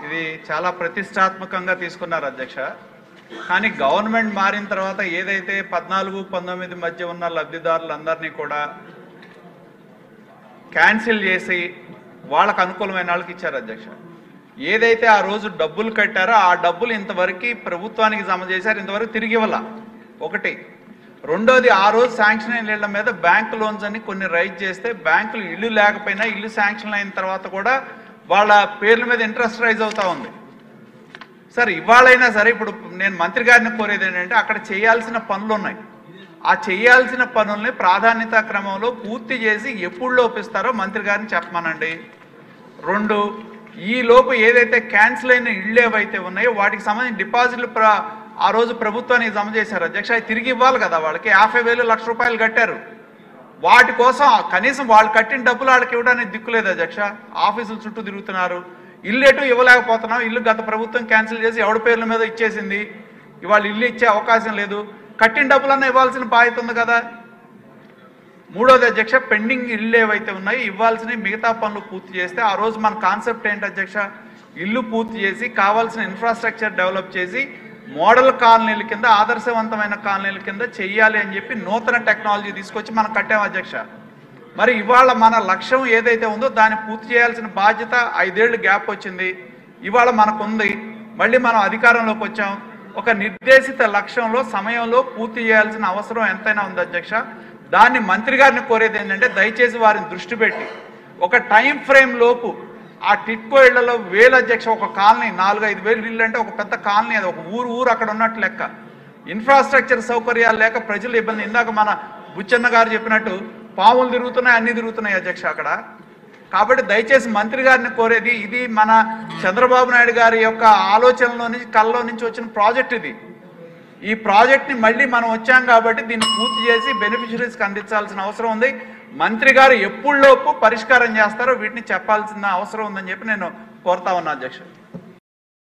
ఇది చాలా ప్రతిష్టాత్మకంగా తీసుకున్నారు అధ్యక్ష. కానీ గవర్నమెంట్ మారిన తర్వాత ఏదైతే 14-19 మధ్య ఉన్న లబ్ధిదారులందరినీ కూడా క్యాన్సిల్ చేసి వాళ్ళకు అనుకూలమైన వాళ్ళకి ఇచ్చారు అధ్యక్ష. ఏదైతే ఆ రోజు డబ్బులు కట్టారో ఆ డబ్బులు ఇంతవరకు ప్రభుత్వానికి జమ చేశారు, ఇంతవరకు తిరిగి ఇవ్వాల. ఒకటి. రెండోది, ఆ రోజు శాంక్షన్ అయిన ఇళ్ల మీద బ్యాంక్ లోన్స్ అని కొన్ని రైజ్ చేస్తే బ్యాంకులు ఇల్లు లేకపోయినా ఇల్లు శాంక్షన్ అయిన తర్వాత కూడా వాళ్ళ పేర్ల మీద ఇంట్రెస్ట్ రైజ్ అవుతా ఉంది. సార్ ఇవాళైనా సరే ఇప్పుడు నేను మంత్రి గారిని కోరేది ఏంటంటే అక్కడ చేయాల్సిన పనులు ఉన్నాయి. ఆ చేయాల్సిన పనుల్ని ప్రాధాన్యత క్రమంలో పూర్తి చేసి ఎప్పుడు లోపిస్తారో మంత్రి గారిని చెప్పమనండి. రెండు, ఈ లోపు ఏదైతే క్యాన్సిల్ అయిన ఇళ్ళు ఏవైతే ఉన్నాయో వాటికి సంబంధించిన డిపాజిట్లు ఆ రోజు ప్రభుత్వానికి జమ చేశారు అధ్యక్ష. అవి తిరిగి ఇవ్వాలి కదా. వాళ్ళకి 50,000 లక్ష రూపాయలు కట్టారు. వాటి కోసం కనీసం వాళ్ళు కట్టిన డబ్బులు వాళ్ళకి ఇవ్వడానికి దిక్కులేదు అధ్యక్ష. ఆఫీసుల చుట్టూ తిరుగుతున్నారు. ఇల్లు ఎటు ఇవ్వలేకపోతున్నాం. ఇల్లు గత ప్రభుత్వం క్యాన్సిల్ చేసి ఎవడి పేర్ల మీద ఇచ్చేసింది. ఇవాళ ఇల్లు ఇచ్చే అవకాశం లేదు. కట్టిన డబ్బులన్నా ఇవ్వాల్సిన బాధ్యత ఉంది కదా. మూడోది అధ్యక్ష, పెండింగ్ ఇళ్ళు ఏవైతే ఉన్నాయో ఇవ్వాల్సిన మిగతా పనులు పూర్తి చేస్తే ఆ రోజు మన కాన్సెప్ట్ ఏంటి అధ్యక్ష, ఇల్లు పూర్తి చేసి కావాల్సిన ఇన్ఫ్రాస్ట్రక్చర్ డెవలప్ చేసి మోడల్ కాలనీల కింద ఆదర్శవంతమైన కాలనీల కింద చెయ్యాలి అని చెప్పి నూతన టెక్నాలజీ తీసుకొచ్చి మనం కట్టాం అధ్యక్ష. మరి ఇవాళ మన లక్ష్యం ఏదైతే ఉందో దాన్ని పూర్తి చేయాల్సిన బాధ్యత 5 ఏళ్ళు గ్యాప్ వచ్చింది. ఇవాళ మనకుంది. మళ్ళీ మనం అధికారంలోకి వచ్చాం. ఒక నిర్దేశిత లక్ష్యంలో సమయంలో పూర్తి చేయాల్సిన అవసరం ఎంతైనా ఉంది అధ్యక్ష. దాన్ని మంత్రి గారిని కోరేది ఏంటంటే దయచేసి వారిని దృష్టి పెట్టి ఒక టైం ఫ్రేమ్ లోపు ఆ టిట్కో ఇళ్లలో వేలు అధ్యక్ష, ఒక కాలనీ 4-5 వేలు ఇళ్ళు అంటే ఒక పెద్ద కాలనీ, అది ఒక ఊరు అక్కడ ఉన్నట్టు లెక్క. ఇన్ఫ్రాస్ట్రక్చర్ సౌకర్యాలు లేక ప్రజలు ఇబ్బంది. ఇందాక మన బుచ్చన్న గారు చెప్పినట్టు పాములు తిరుగుతున్నాయి, అన్ని తిరుగుతున్నాయి అధ్యక్ష అక్కడ. కాబట్టి దయచేసి మంత్రి గారిని కోరేది, ఇది మన చంద్రబాబు నాయుడు గారి యొక్క ఆలోచనలో నుంచి కళ్ళలో నుంచి వచ్చిన ప్రాజెక్ట్ ఇది. ఈ ప్రాజెక్ట్ని మళ్ళీ మనం వచ్చాం కాబట్టి దీన్ని పూర్తి చేసి బెనిఫిషరీస్కి అందించాల్సిన అవసరం ఉంది. మంత్రి గారు ఎప్పుడులోపు పరిష్కారం చేస్తారో వీటిని చెప్పాల్సిన అవసరం ఉందని చెప్పి నేను కోరుతా ఉన్నా అధ్యక్ష.